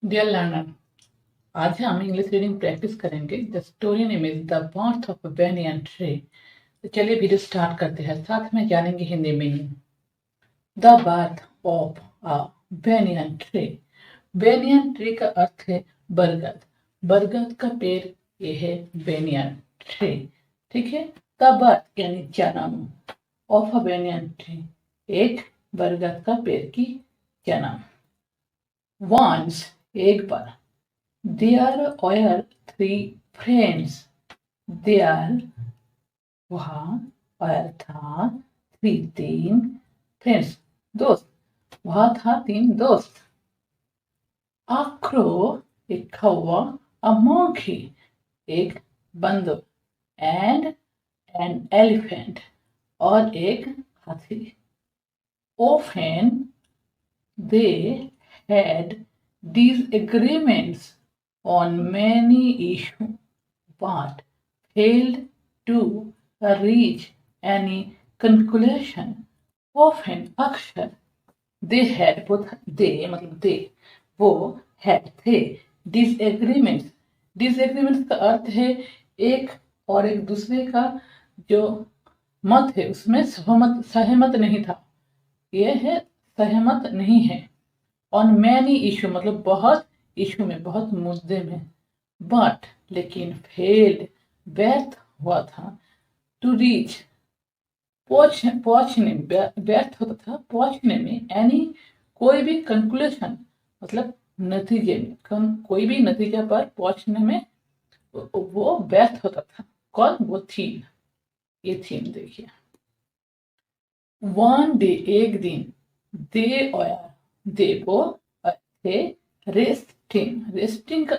Dear learner, आज हम English reading practice करेंगे। The story name is the birth of banyan tree. तो चलिए वीडियो स्टार्ट करते हैं, साथ में जानेंगे Hindi meaning. The birth of a banyan tree. Banyan tree का अर्थ है बरगद। बरगद का पेड़ ये है बैनियन ट्री। ठीक है। द बर्थ यानी जन्म, ऑफ अ बैनियन ट्री एक बरगद का पेड़ की जन्म। वंस एक बार। There were three friends. There वहाँ पर था तीन फ्रेंड्स दोस्त। वहाँ था तीन दोस्त। A crow एक कौवा, a monkey एक बंदर, and an elephant और एक हाथी। Often they had disagreements on many issues but failed to reach any conclusion. Often अक्सर they had both they मतलब they वो had थे disagreements। disagreements का अर्थ है एक और एक दूसरे का जो मत है उसमें सहमत नहीं था। यह है सहमत नहीं है। ऑन मैनी इशू मतलब बहुत इशू में, बहुत मुद्दे में। बट लेकिन फेल्ड व्यर्थ हुआ था। टू रीच पहुंचने व्यर्थ होता था पहुंचने में। एनी कोई भी कंक्लूशन मतलब नतीजे में, कोई भी नतीजे पर पहुंचने में वो व्यर्थ होता था। कौन? वो थीम। ये थीम देखिए। वन डे एक दिन, दे और दे वो थे रेस्टिंग। रेस्टिंग का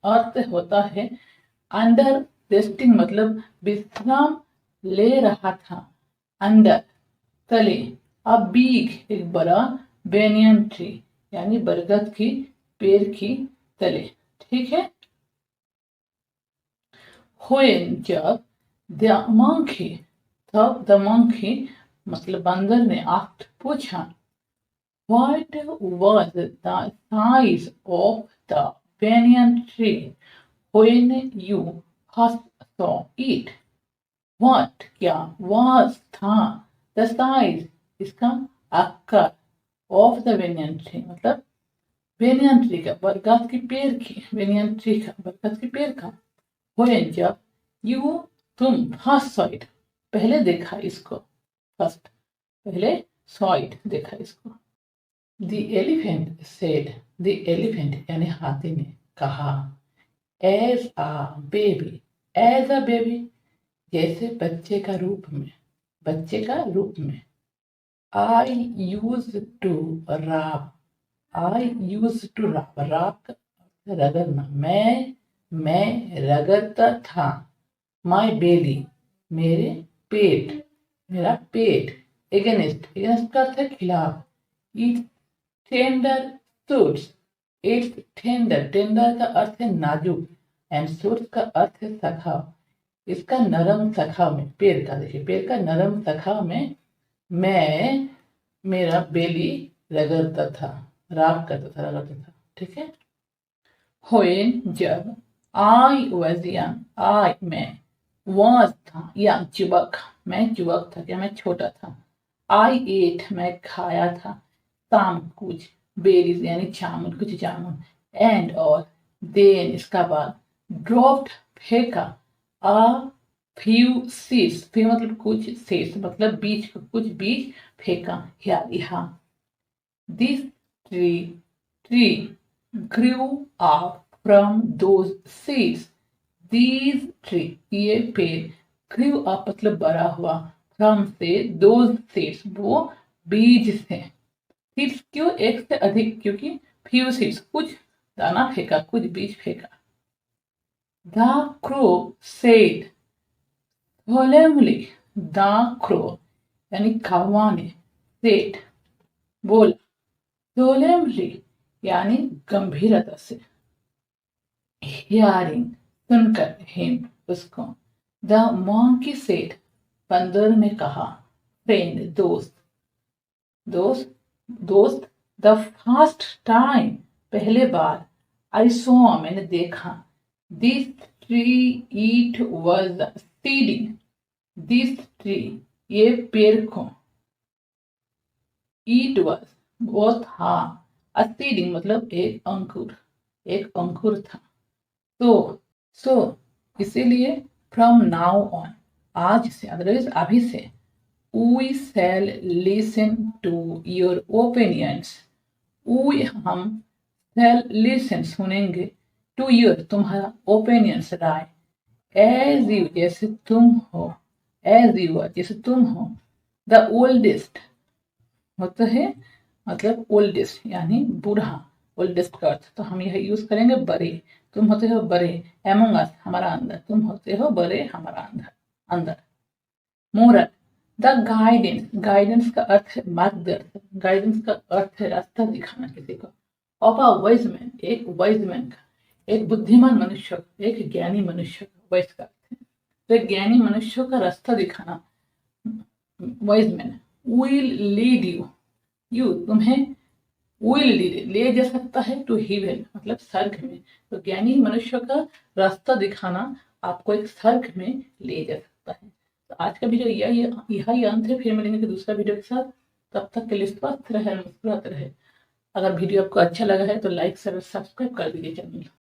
अर्थ होता है अंडर। रेस्टिंग मतलब विश्राम ले रहा था। अंडर तले। अब बीग एक बड़ा, बेनियन ट्री यानी बरगद की पेड़ की तले। ठीक है। when जब, द मंकी तब, द मंकी मतलब बंदर ने आस्क्ड पूछा, what was the size of the banyan tree when you first saw it? What क्या was था, the size इसका आकार, of the banyan tree मतलब banyan tree का, बरगद के पेड़ की, banyan tree का बरगद के पेड़ का। when जब, you तुम first saw it पहले देखा इसको, first पहले saw it देखा इसको। The elephant said, the elephant यानी हाथी ने कहा, as a baby, as a baby जैसे बच्चे का रूप में, बच्चे का रूप में। I used to rub, I used to rub, rub रगड़ना, मैं रगड़ता था। My belly मेरे पेट, मेरा पेट। against, against का अर्थ है खिलाफ। It tender suits, it's tender, tender का अर्थ है नाजुक, एंड सूट्स का अर्थ है सखाव। इसका नरम सखाव में, पेड़ का देखिए, पेड़ का नरम सखाव में मैं मेरा बेली रगड़ता था, राब करता था, रगड़ता था। ठीक है। when जब, आई वॉज यंग, आई मैं, वॉज था, यंग युवक, मैं युवक था क्या मैं छोटा था। आई एट मैं खाया था, साम कुछ, बेरीज यानी जामुन, कुछ जामुन। एंड और देन इसका बाद, ड्रॉप्ड फेंका, आ फ्यू सीड्स, फ्यू मतलब कुछ, सीड्स मतलब बीज, कुछ बीज फेंका, यहाँ। This tree grew up from those seeds. These tree ये पेड़, ग्रू अप मतलब बड़ा हुआ, फ्रॉम से, दोज सीड्स वो बीज से। सीड्स क्यों? एक से अधिक, क्योंकि फ्यू सीड्स कुछ दाना फेंका, कुछ बीज फेंका। The crow said solemnly, the crow यानी कौवा ने, सेड बोला, solemnly यानी गंभीरता से, हियरिंग सुनकर, हिम उसको। द monkey सेड बंदर ने कहा, फ्रेंड दोस्त, दोस्त द फर्स्ट टाइम पहले बार आई सॉ मैंने देखा, this tree it was seeding, this tree ये पेड़ को, इट वाज वो था, अ सीडिंग मतलब एक अंकुर था। सो इसीलिए फ्रॉम नाउ ऑन आज से अदरवाइज अभी से we shall listen to your opinions, we हम शैल लिसन सुनेंगे, टू योर तुम्हारा, ओपिनियंस राय, एज यू जैसे तुम हो, एज यू आर जैसे तुम हो, द ओल्डेस्ट होता है मतलब ओल्डेस्ट यानी बूढ़ा, ओल्डेस्ट का अर्थ तो हम यह यूज करेंगे बड़े, तुम होते हो बड़े, एमंग अस हमारा अंदर, तुम होते हो बड़े हमारा अंदर अंदर। मोरल, द गाइडेंस, गाइडेंस का अर्थ है मार्गदर्शन, गाइडेंस का अर्थ है रास्ता दिखाना किसी को, ऑफ अ वाइज मैन, एक वाइज मैन का, एक बुद्धिमान मनुष्य, एक ज्ञानी मनुष्य का, वाइज का अर्थ है तो एक ज्ञानी मनुष्य का रास्ता दिखाना, wise man will lead you तुम्हें, विल ले जा सकता है टू हेवन मतलब स्वर्ग में, तो ज्ञानी मनुष्य का रास्ता दिखाना आपको एक स्वर्ग में ले जा सकता है। तो आज का वीडियो यही अंत है, फिर मिलेंगे दूसरा वीडियो के साथ, तब तक के लिए स्वस्थ रहे, मुस्कुराते रहे। अगर वीडियो आपको अच्छा लगा है तो लाइक शेयर सब्सक्राइब कर दीजिए चैनल।